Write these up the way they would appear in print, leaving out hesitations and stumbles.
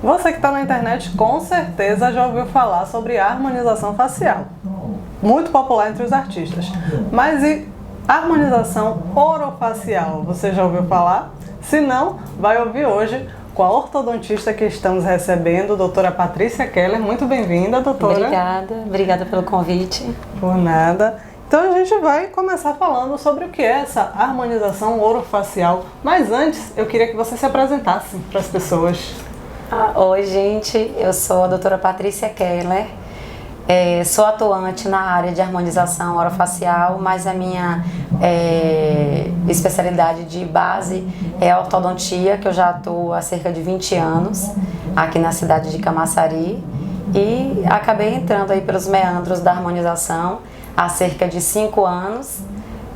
Você que está na internet com certeza já ouviu falar sobre harmonização facial, muito popular entre os artistas. Mas e harmonização orofacial? Você já ouviu falar? Se não, vai ouvir hoje com a ortodontista que estamos recebendo, doutora Patrícia Keller. Muito bem-vinda, doutora. Obrigada pelo convite. Por nada. Então a gente vai começar falando sobre o que é essa harmonização orofacial. Mas antes, eu queria que você se apresentasse para as pessoas. Oi, gente. Eu sou a doutora Patrícia Keller. Sou atuante na área de harmonização orofacial, mas a minha especialidade de base é a ortodontia, que eu já atuo há cerca de 20 anos aqui na cidade de Camaçari. E acabei entrando aí pelos meandros da harmonização há cerca de 5 anos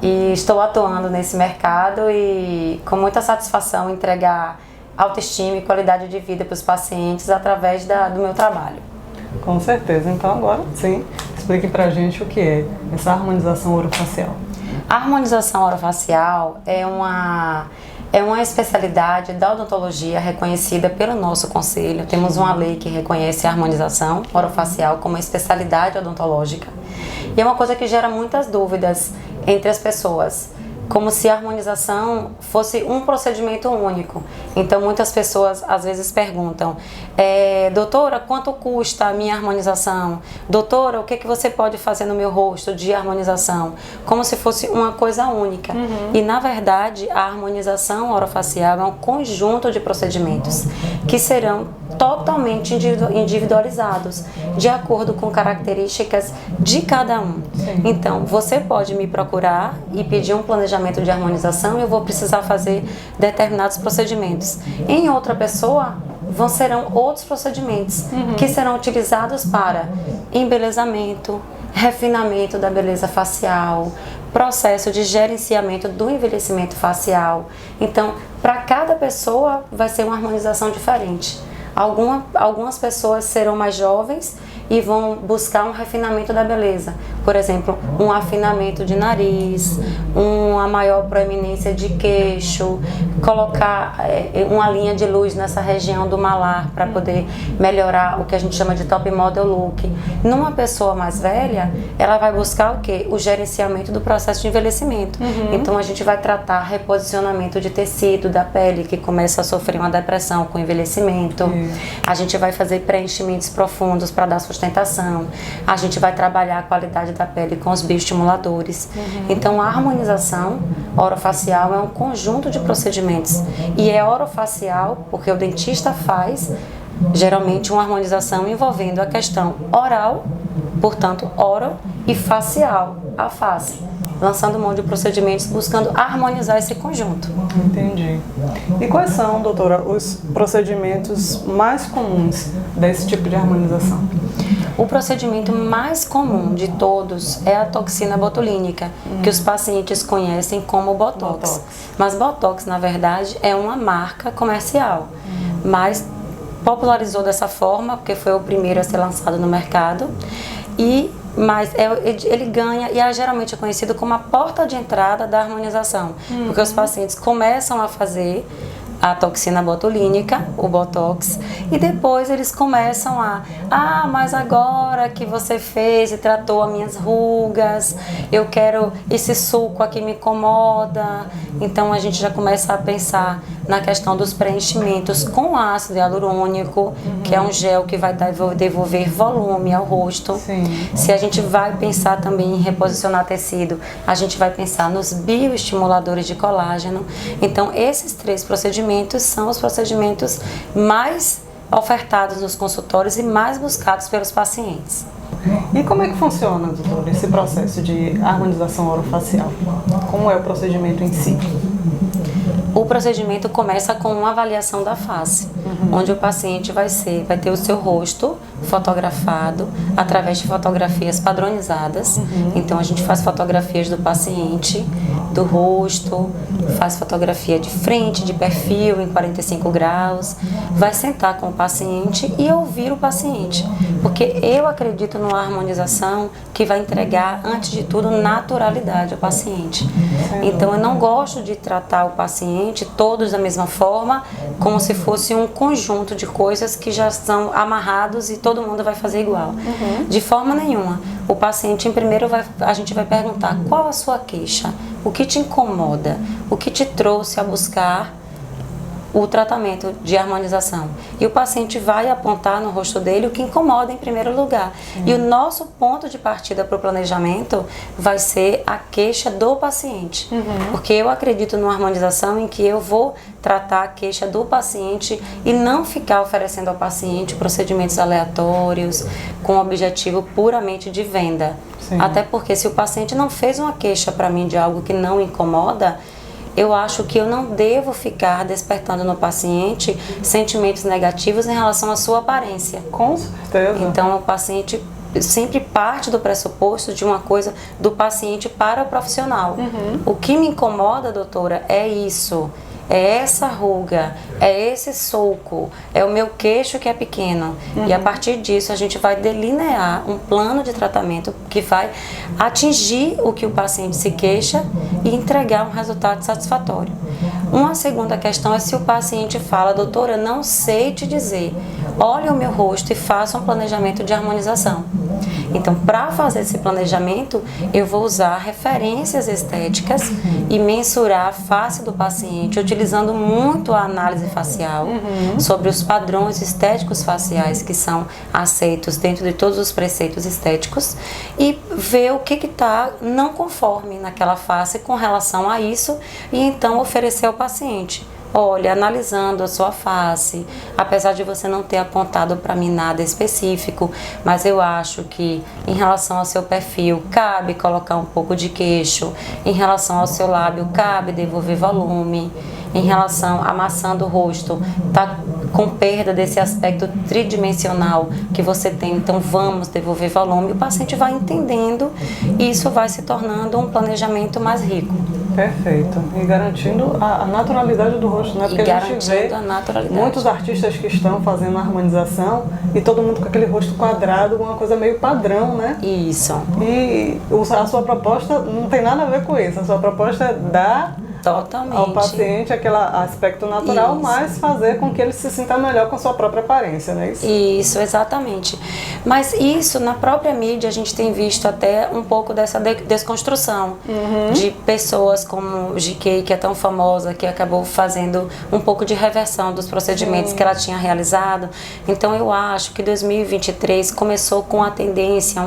e estou atuando nesse mercado e com muita satisfação entregar autoestima e qualidade de vida para os pacientes através do meu trabalho. Com certeza. Então agora sim, explique pra gente o que é essa harmonização orofacial. A harmonização orofacial é uma especialidade da odontologia reconhecida pelo nosso conselho. Temos uma lei que reconhece a harmonização orofacial como uma especialidade odontológica. E é uma coisa que gera muitas dúvidas entre as pessoas, como se a harmonização fosse um procedimento único. Então muitas pessoas às vezes perguntam, doutora, quanto custa a minha harmonização? Doutora, o que você pode fazer no meu rosto de harmonização? Como se fosse uma coisa única. E na verdade a harmonização orofacial é um conjunto de procedimentos que serão totalmente individualizados, de acordo com características de cada um. Então você pode me procurar e pedir um planejamento de harmonização e eu vou precisar fazer determinados procedimentos. Em outra pessoa, serão outros procedimentos que serão utilizados para embelezamento, refinamento da beleza facial, processo de gerenciamento do envelhecimento facial. Então, para cada pessoa vai ser uma harmonização diferente. Algumas pessoas serão mais jovens e vão buscar um refinamento da beleza. Por exemplo, um afinamento de nariz, uma maior proeminência de queixo, colocar uma linha de luz nessa região do malar para poder melhorar o que a gente chama de top model look. Numa pessoa mais velha, ela vai buscar o quê? O gerenciamento do processo de envelhecimento. Então a gente vai tratar reposicionamento de tecido da pele que começa a sofrer uma depressão com o envelhecimento. A gente vai fazer preenchimentos profundos para dar sustentação. A gente vai trabalhar a qualidade da pele com os bioestimuladores. Então a harmonização orofacial é um conjunto de procedimentos. E é orofacial porque o dentista faz geralmente uma harmonização envolvendo a questão oral, portanto oro, e facial, a face, lançando mão de procedimentos buscando harmonizar esse conjunto. Entendi. E quais são, doutora, os procedimentos mais comuns desse tipo de harmonização? O procedimento mais comum de todos é a toxina botulínica, que os pacientes conhecem como Botox. Mas Botox, na verdade, é uma marca comercial, mas popularizou dessa forma porque foi o primeiro a ser lançado no mercado. Mas ele ganha e geralmente é conhecido como a porta de entrada da harmonização, porque os pacientes começam a fazer a toxina botulínica, o Botox, e depois eles começam mas agora que você fez e tratou as minhas rugas, eu quero, esse suco aqui me incomoda. Então a gente já começa a pensar na questão dos preenchimentos com ácido hialurônico, que é um gel que vai devolver volume ao rosto. Se a gente vai pensar também em reposicionar tecido, a gente vai pensar nos bioestimuladores de colágeno. Então esses 3 procedimentos são os procedimentos mais ofertados nos consultórios e mais buscados pelos pacientes. E como é que funciona, doutor, esse processo de harmonização orofacial? Como é o procedimento em si? O procedimento começa com uma avaliação da face, onde o paciente vai ter o seu rosto fotografado através de fotografias padronizadas. Então a gente faz fotografias do paciente, do rosto, faz fotografia de frente, de perfil em 45 graus, vai sentar com o paciente e ouvir o paciente, porque eu acredito numa harmonização que vai entregar, antes de tudo, naturalidade ao paciente. Então eu não gosto de tratar o paciente todos da mesma forma, como se fosse um conjunto de coisas que já são amarrados e todo mundo vai fazer igual. De forma nenhuma. O paciente, primeiro, a gente vai perguntar qual a sua queixa, o que te incomoda, o que te trouxe a buscar o tratamento de harmonização. E o paciente vai apontar no rosto dele o que incomoda em primeiro lugar. E o nosso ponto de partida para o planejamento vai ser a queixa do paciente. Porque eu acredito numa harmonização em que eu vou tratar a queixa do paciente e não ficar oferecendo ao paciente procedimentos aleatórios com o objetivo puramente de venda. Sim. Até porque se o paciente não fez uma queixa para mim de algo que não incomoda, eu acho que eu não devo ficar despertando no paciente sentimentos negativos em relação à sua aparência. Com certeza. Então, o paciente sempre parte do pressuposto de uma coisa do paciente para o profissional. O que me incomoda, doutora, é isso. É essa ruga, é esse sulco, é o meu queixo que é pequeno. E a partir disso a gente vai delinear um plano de tratamento que vai atingir o que o paciente se queixa e entregar um resultado satisfatório. Uma segunda questão é se o paciente fala, doutora, não sei te dizer, olhe o meu rosto e faça um planejamento de harmonização. Então, para fazer esse planejamento, eu vou usar referências estéticas e mensurar a face do paciente, utilizando muito a análise facial sobre os padrões estéticos faciais que são aceitos dentro de todos os preceitos estéticos e ver o que está não conforme naquela face com relação a isso e então oferecer ao paciente. Olha, analisando a sua face, apesar de você não ter apontado para mim nada específico, mas eu acho que em relação ao seu perfil, cabe colocar um pouco de queixo, em relação ao seu lábio, cabe devolver volume, em relação à maçã do rosto, tá com perda desse aspecto tridimensional que você tem, então vamos devolver volume. O paciente vai entendendo e isso vai se tornando um planejamento mais rico. Perfeito. E garantindo a naturalidade do rosto, né? Porque a gente vê muitos artistas que estão fazendo harmonização e todo mundo com aquele rosto quadrado, uma coisa meio padrão, né? Isso. E a sua proposta não tem nada a ver com isso. A sua proposta é dar totalmente ao paciente aquele aspecto natural, mas fazer com que ele se sinta melhor com a sua própria aparência, não é isso? Isso, exatamente. Mas isso, na própria mídia, a gente tem visto até um pouco dessa desconstrução de pessoas como GK, que é tão famosa, que acabou fazendo um pouco de reversão dos procedimentos que ela tinha realizado. Então, eu acho que 2023 começou com a tendência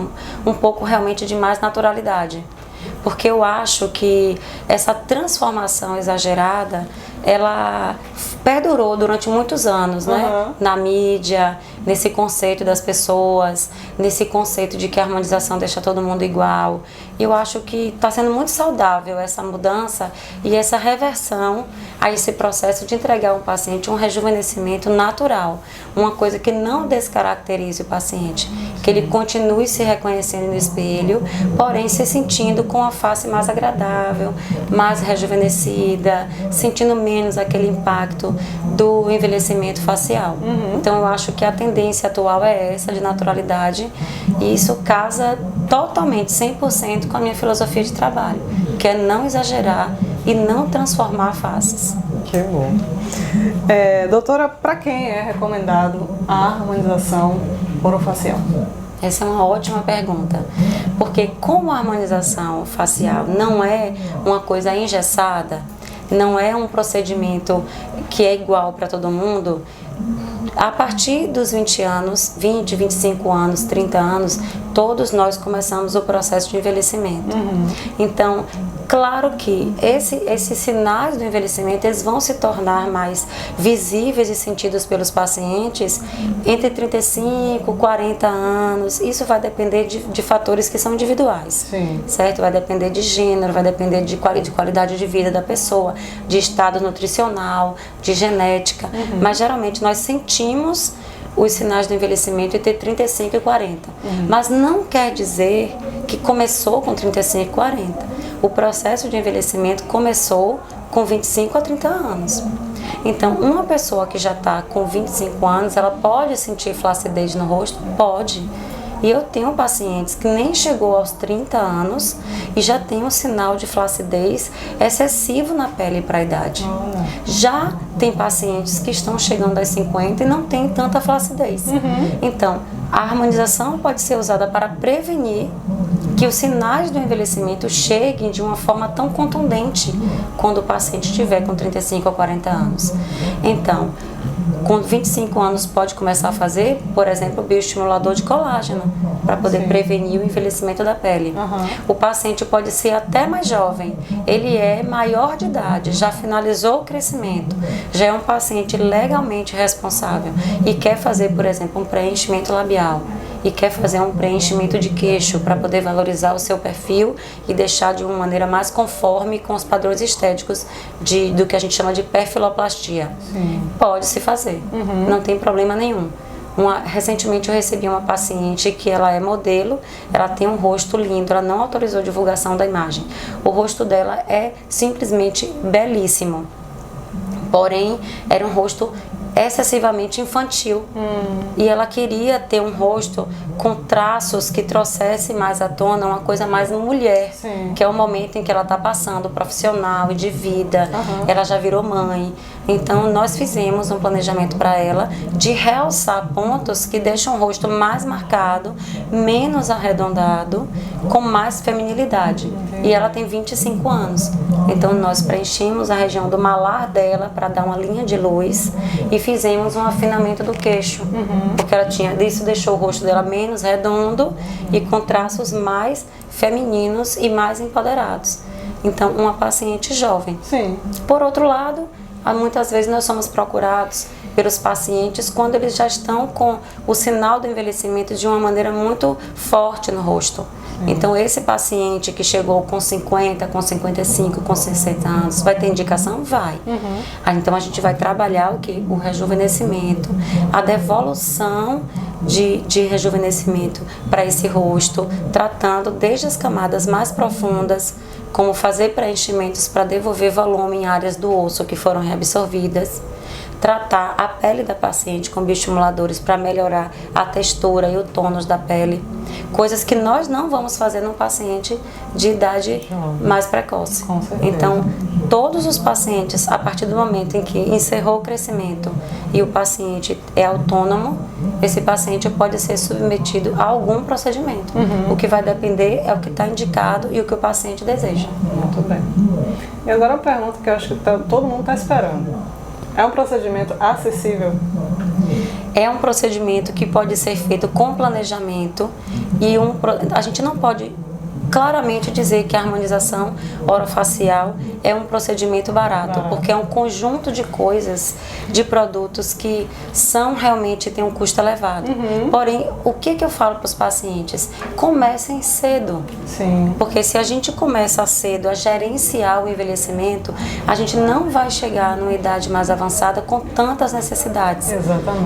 um pouco realmente de mais naturalidade. Porque eu acho que essa transformação exagerada, ela perdurou durante muitos anos, né? Na mídia, nesse conceito das pessoas, nesse conceito de que a harmonização deixa todo mundo igual. Eu acho que está sendo muito saudável essa mudança e essa reversão a esse processo de entregar ao paciente um rejuvenescimento natural, uma coisa que não descaracterize o paciente, que ele continue se reconhecendo no espelho, porém se sentindo com a face mais agradável, mais rejuvenescida, sentindo menos aquele impacto do envelhecimento facial. Então eu acho que a tendência atual é essa, de naturalidade, e isso casa totalmente, 100% com a minha filosofia de trabalho, que é não exagerar e não transformar faces. Que bom. Doutora, para quem é recomendado a harmonização orofacial? Essa é uma ótima pergunta, porque como a harmonização facial não é uma coisa engessada, não é um procedimento que é igual para todo mundo, a partir dos 20 anos, 20, 25 anos, 30 anos, todos nós começamos o processo de envelhecimento. Então, claro que esses sinais do envelhecimento, eles vão se tornar mais visíveis e sentidos pelos pacientes entre 35 e 40 anos. Isso vai depender de fatores que são individuais, certo? Vai depender de gênero, vai depender de qualidade de vida da pessoa, de estado nutricional, de genética. Mas geralmente nós sentimos os sinais do envelhecimento entre 35 e 40. Mas não quer dizer que começou com 35 e 40. O processo de envelhecimento começou com 25 a 30 anos. Então, uma pessoa que já está com 25 anos, ela pode sentir flacidez no rosto? Pode. E eu tenho pacientes que nem chegou aos 30 anos e já tem um sinal de flacidez excessivo na pele para a idade. Já tem pacientes que estão chegando aos 50 e não tem tanta flacidez. Então, a harmonização pode ser usada para prevenir que os sinais do envelhecimento cheguem de uma forma tão contundente quando o paciente estiver com 35 ou 40 anos. Então, com 25 anos pode começar a fazer, por exemplo, o bioestimulador de colágeno, para poder prevenir o envelhecimento da pele. O paciente pode ser até mais jovem, ele é maior de idade, já finalizou o crescimento, já é um paciente legalmente responsável e quer fazer, por exemplo, um preenchimento labial e quer fazer um preenchimento de queixo para poder valorizar o seu perfil e deixar de uma maneira mais conforme com os padrões estéticos do que a gente chama de perfiloplastia. Pode-se fazer, não tem problema nenhum. Recentemente eu recebi uma paciente que ela é modelo, ela tem um rosto lindo, ela não autorizou divulgação da imagem. O rosto dela é simplesmente belíssimo, porém era um rosto excessivamente infantil. E ela queria ter um rosto com traços que trouxesse mais à tona uma coisa mais mulher, que é o momento em que ela está passando profissional e de vida. Ela já virou mãe. Então nós fizemos um planejamento para ela de realçar pontos que deixam o rosto mais marcado, menos arredondado, com mais feminilidade. E ela tem 25 anos. Então nós preenchemos a região do malar dela para dar uma linha de luz e fizemos um afinamento do queixo, porque ela isso deixou o rosto dela menos redondo e com traços mais femininos e mais empoderados. Então, uma paciente jovem. Por outro lado, muitas vezes nós somos procurados pelos pacientes quando eles já estão com o sinal do envelhecimento de uma maneira muito forte no rosto. Então, esse paciente que chegou com 50, com 55, com 60 anos, vai ter indicação? Vai. Então, a gente vai trabalhar o quê? O rejuvenescimento, a devolução de rejuvenescimento para esse rosto, tratando desde as camadas mais profundas, como fazer preenchimentos para devolver volume em áreas do osso que foram reabsorvidas, tratar a pele da paciente com bioestimuladores para melhorar a textura e o tônus da pele, coisas que nós não vamos fazer num paciente de idade mais precoce. Então, todos os pacientes, a partir do momento em que encerrou o crescimento e o paciente é autônomo, esse paciente pode ser submetido a algum procedimento. O que vai depender é o que está indicado e o que o paciente deseja. Muito bem. E agora uma pergunta que eu acho que todo mundo está esperando. É um procedimento acessível? É um procedimento que pode ser feito com planejamento e a gente não pode claramente dizer que a harmonização orofacial é um procedimento barato, porque é um conjunto de coisas, de produtos que têm um custo elevado. Porém, o que eu falo para os pacientes? Comecem cedo. Porque se a gente começa cedo a gerenciar o envelhecimento, a gente não vai chegar numa idade mais avançada com tantas necessidades.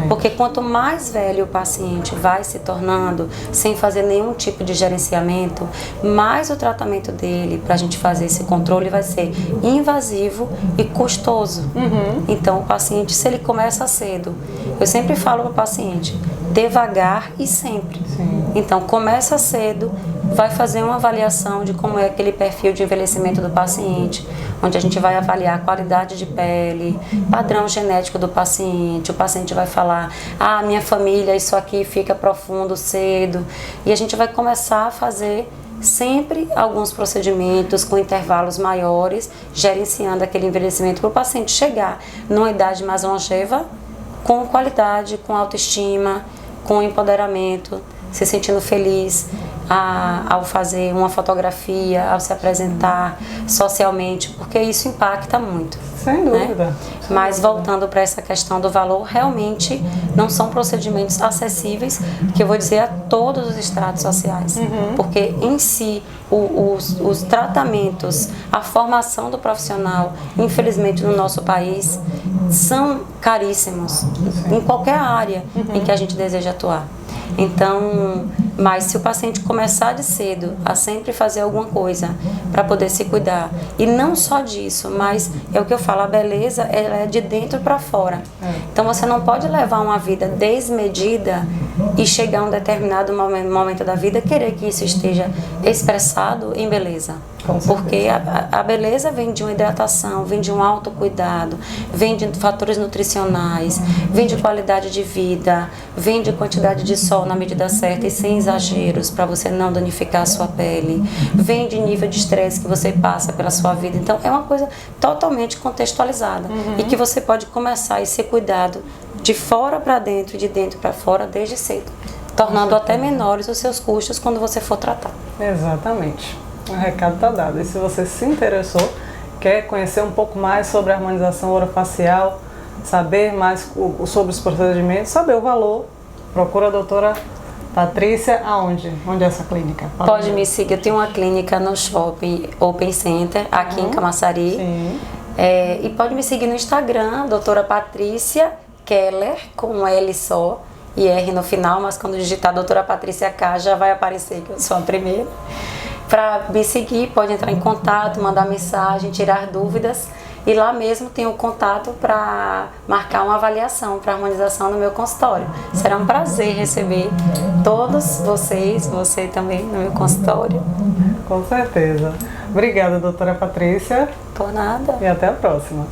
Porque quanto mais velho o paciente vai se tornando, sem fazer nenhum tipo de gerenciamento, mais o tratamento dele para a gente fazer esse controle vai ser invasivo e custoso. Então, o paciente, se ele começa cedo, eu sempre falo para o paciente, devagar e sempre. Então, começa cedo, vai fazer uma avaliação de como é aquele perfil de envelhecimento do paciente, onde a gente vai avaliar a qualidade de pele, padrão genético do paciente. O paciente vai falar, minha família, isso aqui fica profundo cedo. E a gente vai começar a fazer sempre alguns procedimentos com intervalos maiores, gerenciando aquele envelhecimento para o paciente chegar numa idade mais longeva, com qualidade, com autoestima, com empoderamento, se sentindo feliz ao fazer uma fotografia, ao se apresentar socialmente, porque isso impacta muito. Sem dúvida. Mas voltando para essa questão do valor, realmente não são procedimentos acessíveis, que eu vou dizer a todos os estratos sociais. Porque em si, os tratamentos, a formação do profissional, infelizmente no nosso país, são caríssimos em qualquer área em que a gente deseja atuar. Então, mas se o paciente começar de cedo a sempre fazer alguma coisa para poder se cuidar, e não só disso, mas é o que eu falo, a beleza ela é de dentro para fora. Então você não pode levar uma vida desmedida e chegar a um determinado momento da vida querer que isso esteja expressado em beleza. Porque a beleza vem de uma hidratação, vem de um autocuidado, vem de fatores nutricionais, vem de qualidade de vida, vem de quantidade de sol na medida certa e sem exageros para você não danificar a sua pele, vem de nível de estresse que você passa pela sua vida. Então é uma coisa totalmente contextualizada e que você pode começar esse cuidado de fora para dentro e de dentro para fora desde cedo, tornando até menores os seus custos quando você for tratar. Exatamente. O recado está dado. E se você se interessou, quer conhecer um pouco mais sobre a harmonização orofacial, saber mais sobre os procedimentos, saber o valor, procura a doutora Patrícia aonde? Onde é essa clínica? Pode me seguir. Eu tenho uma clínica no Shopping Open Center, aqui em Camaçari. Sim. E pode me seguir no Instagram, doutora Patrícia Keller, com um L só e R no final, mas quando digitar doutora Patrícia K já vai aparecer que eu sou a primeira. Para me seguir, pode entrar em contato, mandar mensagem, tirar dúvidas. E lá mesmo tem o contato para marcar uma avaliação para harmonização no meu consultório. Será um prazer receber todos vocês, você também no meu consultório. Com certeza. Obrigada, doutora Patrícia. Por nada. E até a próxima.